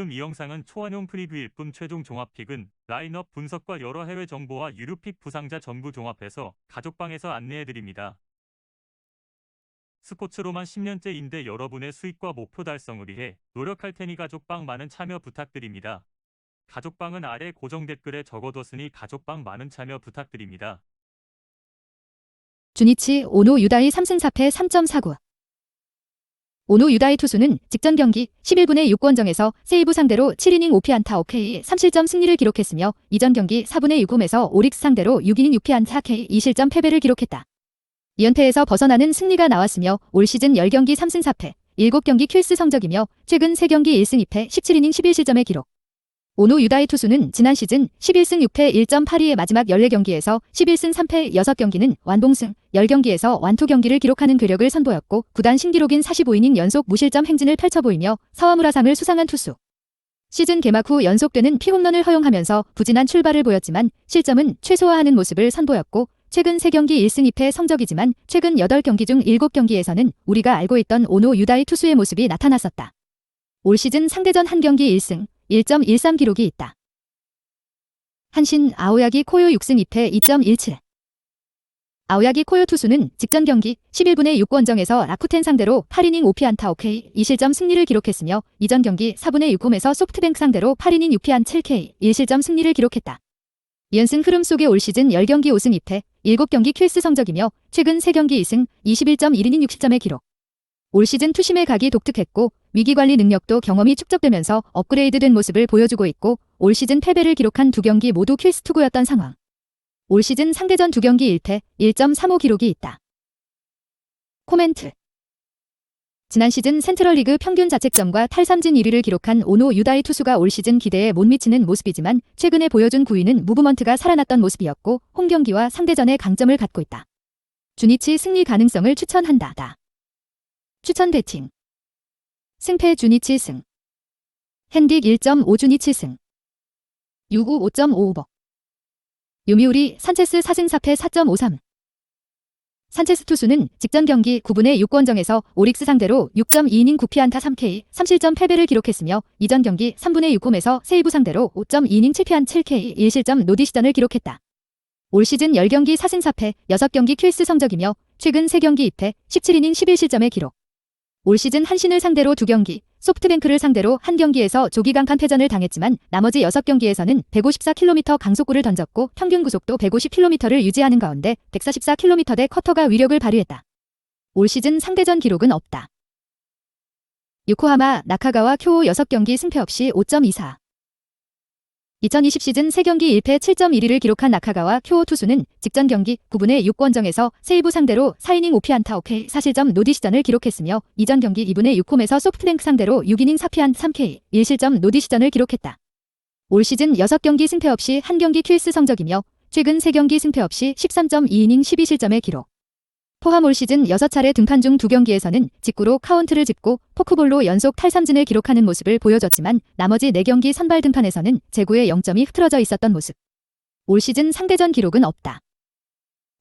지금 이 영상은 초안용 프리뷰일 뿐 최종 종합픽은 라인업 분석과 여러 해외 정보와 유료픽 부상자 전부 종합해서 가족방에서 안내해드립니다. 스포츠로만 10년째인데 여러분의 수익과 목표 달성을 위해 노력할 테니 가족방 많은 참여 부탁드립니다. 가족방은 아래 고정 댓글에 적어뒀으니 가족방 많은 참여 부탁드립니다. 주니치 오노 유다이 3승 4패 3.49. 오노 유다이 투수는 직전 경기 11분의 6권정에서 세이브 상대로 7이닝 5피안타 5K 3실점 승리를 기록했으며 이전 경기 4분의 6홈에서 오릭스 상대로 6이닝 6피안타 K 2실점 패배를 기록했다. 2연패에서 벗어나는 승리가 나왔으며 올 시즌 10경기 3승 4패 7경기 킬스 성적이며 최근 3경기 1승 2패 17이닝 11실점의 기록. 오노 유다이 투수는 지난 시즌 11승 6패 1.82의 마지막 14경기에서 11승 3패 6경기는 완봉승, 10경기에서 완투 경기를 기록하는 괴력을 선보였고 구단 신기록인 45이닝 연속 무실점 행진을 펼쳐보이며 사와무라상을 수상한 투수. 시즌 개막 후 연속되는 피홈런을 허용하면서 부진한 출발을 보였지만 실점은 최소화하는 모습을 선보였고 최근 3경기 1승 2패 성적이지만 최근 8경기 중 7경기에서는 우리가 알고 있던 오노 유다이 투수의 모습이 나타났었다. 올 시즌 상대전 한 경기 1승 1.13 기록이 있다. 한신 아오야기 코요 6승 2패 2.17. 아오야기 코요 투수는 직전 경기 11분의 6권정에서 라쿠텐 상대로 8이닝 5피안타 5K 2실점 승리를 기록했으며 이전 경기 4분의 6홈에서 소프트뱅크 상대로 8이닝 6피안 7K 1실점 승리를 기록했다. 2연승 흐름 속에 올 시즌 10경기 5승 2패 7경기 킬스 성적이며 최근 3경기 2승 21.1이닝 60점의 기록. 올 시즌 투심의 각이 독특했고 위기관리 능력도 경험이 축적되면서 업그레이드된 모습을 보여주고 있고 올 시즌 패배를 기록한 2경기 모두 킬스 투구였던 상황. 올 시즌 상대전 2경기 1패 1.35 기록이 있다. 코멘트. 지난 시즌 센트럴리그 평균 자책점과 탈삼진 1위를 기록한 오노 유다이 투수가 올 시즌 기대에 못 미치는 모습이지만 최근에 보여준 9위는 무브먼트가 살아났던 모습이었고 홈경기와 상대전에 강점을 갖고 있다. 주니치 승리 가능성을 추천한다. 추천 배팅. 승패 주니치 승. 핸딕 1.5 주니치 승. 유구 5.55버. 요미우리 산체스 4승 4패 4.53. 산체스 투수는 직전 경기 9분의 6권정에서 오릭스 상대로 6.2이닝 9피안타 3K 3실점 패배를 기록했으며 이전 경기 3분의 6홈에서 세이브 상대로 5.2이닝 7피안 7K 1실점 노디시전을 기록했다. 올 시즌 10경기 4승 4패 6경기 킬스 성적이며 최근 3경기 2패 17이닝 11실점의 기록. 올 시즌 한신을 상대로 2경기, 소프트뱅크를 상대로 1경기에서 조기강판 패전을 당했지만 나머지 6경기에서는 154km 강속구를 던졌고 평균 구속도 150km를 유지하는 가운데 144km대 커터가 위력을 발휘했다. 올 시즌 상대전 기록은 없다. 요코하마 나카가와 쿄오 6경기 승패 없이 5.24. 2020 시즌 3경기 1패 7.12를 기록한 나카가와 쿄오 투수는 직전 경기 9분의 6권정에서 세이브 상대로 4이닝 5피안타 5K 4실점 노디시전을 기록했으며 이전 경기 2분의 6홈에서 소프트뱅크 상대로 6이닝 4피안 3K 1실점 노디시전을 기록했다. 올 시즌 6경기 승패 없이 1경기 킬스 성적이며 최근 3경기 승패 없이 13.2이닝 12실점의 기록. 포함 올 시즌 6차례 등판 중 2경기에서는 직구로 카운트를 짚고 포크볼로 연속 탈삼진을 기록하는 모습을 보여줬지만 나머지 4경기 선발 등판에서는 제구의 0점이 흐트러져 있었던 모습. 올 시즌 상대전 기록은 없다.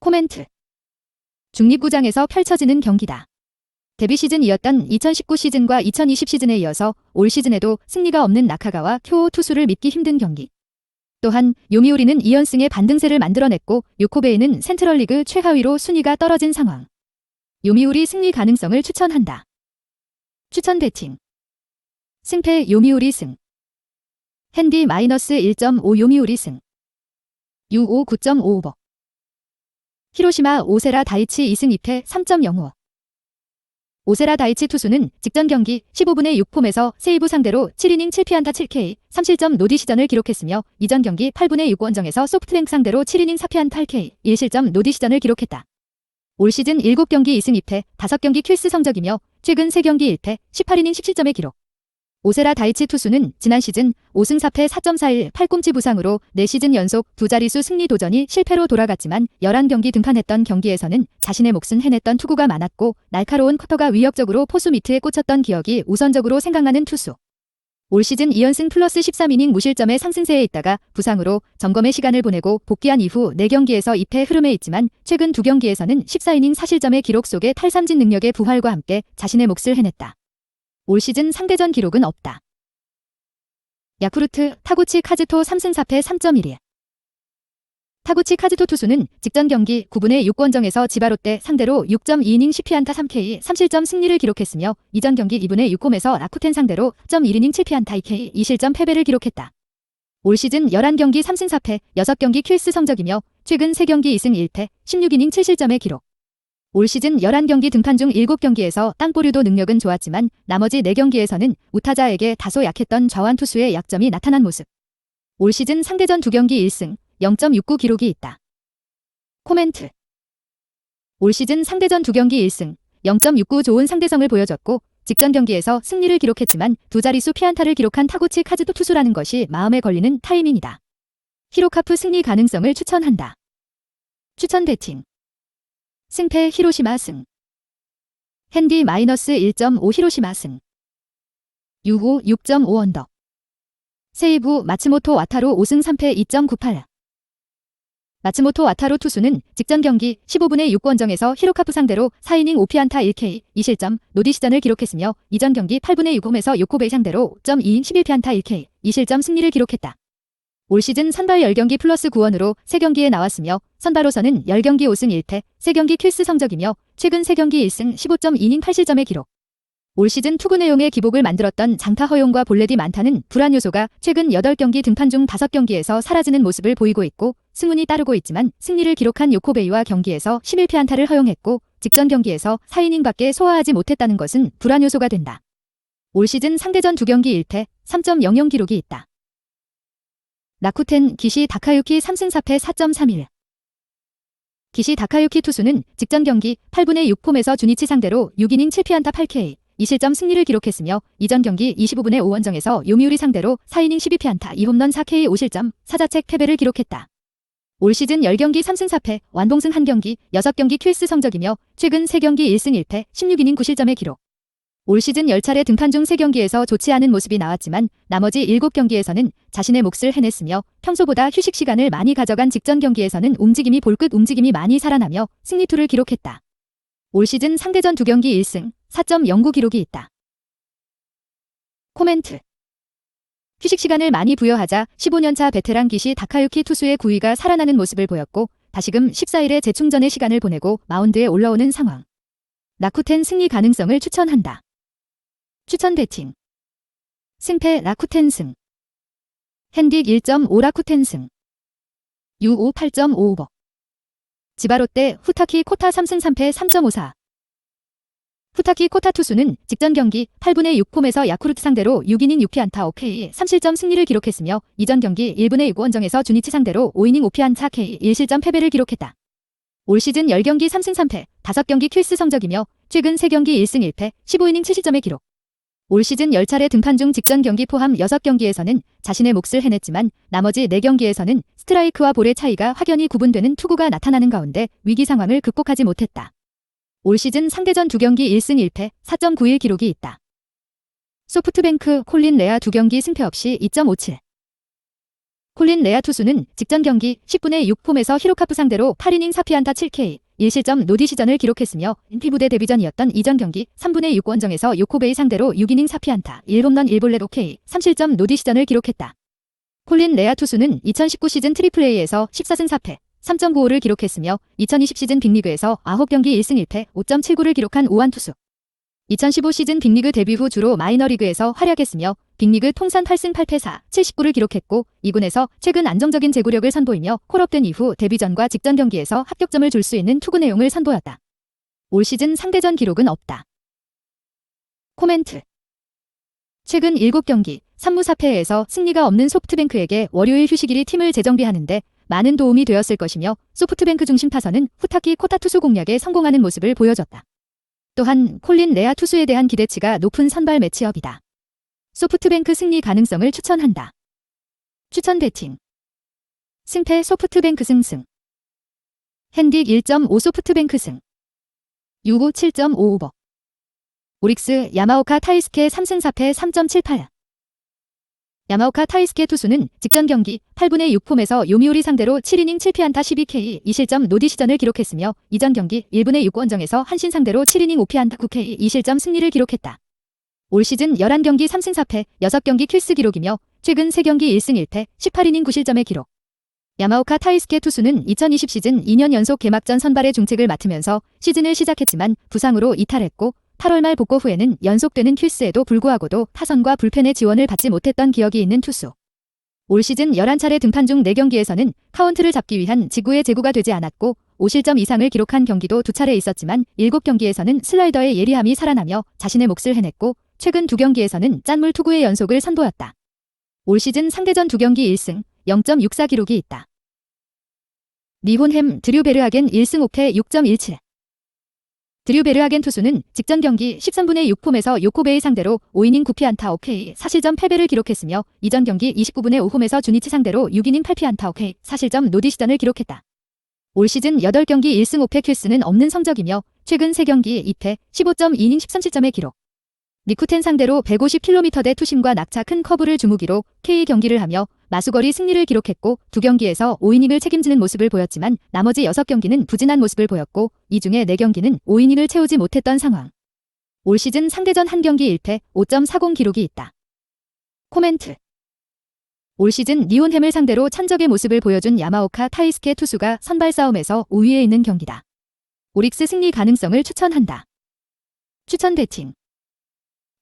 코멘트. 중립구장에서 펼쳐지는 경기다. 데뷔 시즌이었던 2019 시즌과 2020 시즌에 이어서 올 시즌에도 승리가 없는 나카가와 쿄오 투수를 믿기 힘든 경기. 또한 요미우리는 2연승의 반등세를 만들어냈고 요코베이는 센트럴리그 최하위로 순위가 떨어진 상황. 요미우리 승리 가능성을 추천한다. 추천 배팅. 승패 요미우리 승. 핸디 -1.5 요미우리 승. U5 9.55버. 히로시마 오세라 다이치 2승 2패 3.05. 오세라 다이치 투수는 직전 경기 15분의 6홈에서 세이브 상대로 7이닝 7피안타 7K 3실점 노디시전을 기록했으며 이전 경기 8분의 6원정에서 소프트뱅크 상대로 7이닝 4피안 8K 1실점 노디시전을 기록했다. 올 시즌 7경기 2승 2패 5경기 킬스 성적이며 최근 3경기 1패 18이닝 17점의 기록. 오세라 다이치 투수는 지난 시즌 5승 4패 4.41 팔꿈치 부상으로 4시즌 연속 2자릿수 승리 도전이 실패로 돌아갔지만 11경기 등판했던 경기에서는 자신의 몫은 해냈던 투구가 많았고 날카로운 커터가 위협적으로 포수 미트에 꽂혔던 기억이 우선적으로 생각나는 투수. 올 시즌 2연승 플러스 13이닝 무실점의 상승세에 있다가 부상으로 점검의 시간을 보내고 복귀한 이후 4경기에서 2패 흐름에 있지만 최근 2경기에서는 14이닝 4실점의 기록 속에 탈삼진 능력의 부활과 함께 자신의 몫을 해냈다. 올 시즌 상대전 기록은 없다. 야쿠르트, 타구치 카즈토 3승 4패 3.12. 타구치 카즈토 투수는 직전 경기 9분의 6권정에서 지바롯데 상대로 6.2이닝 10피안타 3K 3실점 승리를 기록했으며 이전 경기 2분의 6홈에서 라쿠텐 상대로 1.1이닝 7피안타 2K 2실점 패배를 기록했다. 올 시즌 11경기 3승 4패 6경기 킬스 성적이며 최근 3경기 2승 1패 16이닝 7실점의 기록. 올 시즌 11경기 등판 중 7경기에서 땅볼유도 능력은 좋았지만 나머지 4경기에서는 우타자에게 다소 약했던 좌완 투수의 약점이 나타난 모습. 올 시즌 상대전 2경기 1승 0.69 기록이 있다. 코멘트. 올 시즌 상대전 2경기 1승 0.69 좋은 상대성을 보여줬고 직전 경기에서 승리를 기록했지만 두 자릿수 피안타를 기록한 타구치 카즈토 투수라는 것이 마음에 걸리는 타이밍이다. 히로카프 승리 가능성을 추천한다. 추천 배팅. 승패 히로시마 승. 핸디 -1.5 히로시마 승. 유호 6.5 언더. 세이브 마츠모토 와타로 5승 3패 2.98. 마츠모토 와타로 투수는 직전 경기 15분의 6권정에서 히로카프 상대로 4이닝 5피안타 1K 2실점 노디시전을 기록했으며 이전 경기 8분의 6홈에서 요코베이 상대로 5.2이닝 11피안타 1K 2실점 승리를 기록했다. 올 시즌 선발 10경기 플러스 9원으로 3경기에 나왔으며 선발로서는 10경기 5승 1패 3경기 킬스 성적이며 최근 3경기 1승 15.2이닝 8실점의 기록. 올 시즌 투구 내용의 기복을 만들었던 장타 허용과 볼넷이 많다는 불안 요소가 최근 8경기 등판 중 5경기에서 사라지는 모습을 보이고 있고 승운이 따르고 있지만 승리를 기록한 요코베이와 경기에서 11피안타를 허용했고 직전 경기에서 4이닝밖에 소화하지 못했다는 것은 불안 요소가 된다. 올 시즌 상대전 2경기 1패 3.00 기록이 있다. 라쿠텐 기시 다카유키 3승 4패 4.31. 기시 다카유키 투수는 직전 경기 8분의 6홈에서 주니치 상대로 6이닝 7피안타 8K 2실점 승리를 기록했으며 이전 경기 25분의 5원정에서 요미우리 상대로 4이닝 12피안타 2홈런 4K 5실점 4자책 패배를 기록했다. 올 시즌 10경기 3승 4패 완봉승 1경기 6경기 킬스 성적이며 최근 3경기 1승 1패 16이닝 9실점의 기록. 올 시즌 10차례 등판 중 3경기에서 좋지 않은 모습이 나왔지만 나머지 7경기에서는 자신의 몫을 해냈으며 평소보다 휴식 시간을 많이 가져간 직전 경기에서는 움직임이 볼끝 움직임이 많이 살아나며 승리투를 기록했다. 올 시즌 상대전 2경기 1승 4.09 기록이 있다. 코멘트. 휴식 시간을 많이 부여하자 15년차 베테랑 기시 다카유키 투수의 구위가 살아나는 모습을 보였고 다시금 14일의 재충전의 시간을 보내고 마운드에 올라오는 상황. 라쿠텐 승리 가능성을 추천한다. 추천 배팅. 승패 라쿠텐 승. 핸딕 1.5 라쿠텐 승. 유오 8.55. 지바롯데 후타키 코타 3승 3패 3.54. 후타키 코타 투수는 직전 경기 8분의 6홈에서 야쿠르트 상대로 6이닝 6피안타 5K 3실점 승리를 기록했으며 이전 경기 1분의 6원정에서 주니치 상대로 5이닝 5피안타 K 1실점 패배를 기록했다. 올 시즌 10경기 3승 3패 5경기 킬스 성적이며 최근 3경기 1승 1패 15이닝 7실점의 기록. 올 시즌 10차례 등판 중 직전 경기 포함 6경기에서는 자신의 몫을 해냈지만 나머지 4경기에서는 스트라이크와 볼의 차이가 확연히 구분되는 투구가 나타나는 가운데 위기 상황을 극복하지 못했다. 올 시즌 상대전 2경기 1승 1패 4.91 기록이 있다. 소프트뱅크 콜린 레아 2경기 승패 없이 2.57. 콜린 레아 투수는 직전 경기 10분의 6홈에서 히로카프 상대로 8이닝 4피안타 7K 1실점 노디시전을 기록했으며 피부대 데뷔전이었던 이전 경기 3분의 6원정에서 요코베이 상대로 6이닝 4피안타 1홈런 1볼넷 5K 3실점 노디시전을 기록했다. 콜린 레아 투수는 2019 시즌 트리플A에서 14승 4패 3.95를 기록했으며 2020 시즌 빅리그에서 9경기 1승 1패 5.79를 기록한 우완 투수. 2015 시즌 빅리그 데뷔 후 주로 마이너리그에서 활약했으며 빅리그 통산 8승 8패 4, 79를 기록했고 2군에서 최근 안정적인 제구력을 선보이며 콜업된 이후 데뷔전과 직전 경기에서 합격점을 줄 수 있는 투구 내용을 선보였다. 올 시즌 상대전 기록은 없다. 코멘트. 최근 7경기 3무 4패에서 승리가 없는 소프트뱅크에게 월요일 휴식일이 팀을 재정비하는데 많은 도움이 되었을 것이며 소프트뱅크 중심 타선은 후타키 코타 투수 공략에 성공하는 모습을 보여줬다. 또한 콜린 레아 투수에 대한 기대치가 높은 선발 매치업이다. 소프트뱅크 승리 가능성을 추천한다. 추천 배팅. 승패 소프트뱅크 승승. 핸딕 1.5 소프트뱅크 승. 유고 7.55. 오릭스 야마오카 타이스케 3승 4패 3.78. 야마오카 타이스케 투수는 직전 경기 8분의 6홈에서 요미우리 상대로 7이닝 7피안타 12K 2실점 노디시전을 기록했으며 이전 경기 1분의 6원정에서 한신 상대로 7이닝 5피안타 9K 2실점 승리를 기록했다. 올 시즌 11경기 3승 4패 6경기 킬스 기록이며 최근 3경기 1승 1패 18이닝 9실점의 기록. 야마오카 타이스케 투수는 2020 시즌 2년 연속 개막전 선발의 중책을 맡으면서 시즌을 시작했지만 부상으로 이탈했고 8월 말 복구 후에는 연속되는 퀴스에도 불구하고도 타선과 불펜의 지원을 받지 못했던 기억이 있는 투수. 올 시즌 11차례 등판 중 4경기에서는 카운트를 잡기 위한 지구의 제구가 되지 않았고 5실점 이상을 기록한 경기도 2차례 있었지만 7경기에서는 슬라이더의 예리함이 살아나며 자신의 몫을 해냈고 최근 2경기에서는 짠물 투구의 연속을 선보였다. 올 시즌 상대전 2경기 1승 0.64 기록이 있다. 리혼햄 드류 베르하겐 1승 5패 6.17. 드류 베르하겐 투수는 직전 경기 13분의 6홈에서 요코베이 상대로 5이닝 9피안타 5K 4실점 패배를 기록했으며 이전 경기 29분의 5홈에서 주니치 상대로 6이닝 8피안타 5K 4실점 노디시전을 기록했다. 올 시즌 8경기 1승 5패 퀴스는 없는 성적이며 최근 3경기 2패 15.2이닝 13실점의 기록. 니쿠텐 상대로 150km대 투심과 낙차 큰 커브를 주무기로 K 경기를 하며 마수거리 승리를 기록했고 2경기에서 5이닝을 책임지는 모습을 보였지만 나머지 6경기는 부진한 모습을 보였고 이 중에 4경기는 5이닝을 채우지 못했던 상황. 올 시즌 상대전 1경기 1패 5.40 기록이 있다. 코멘트. 올 시즌 리혼햄을 상대로 천적의 모습을 보여준 야마오카 타이스케 투수가 선발 싸움에서 우위에 있는 경기다. 오릭스 승리 가능성을 추천한다. 추천 배팅.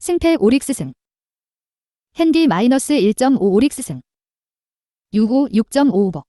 승패 오릭스 승. 핸디 -1.5 오릭스 승. 유고 6.55버.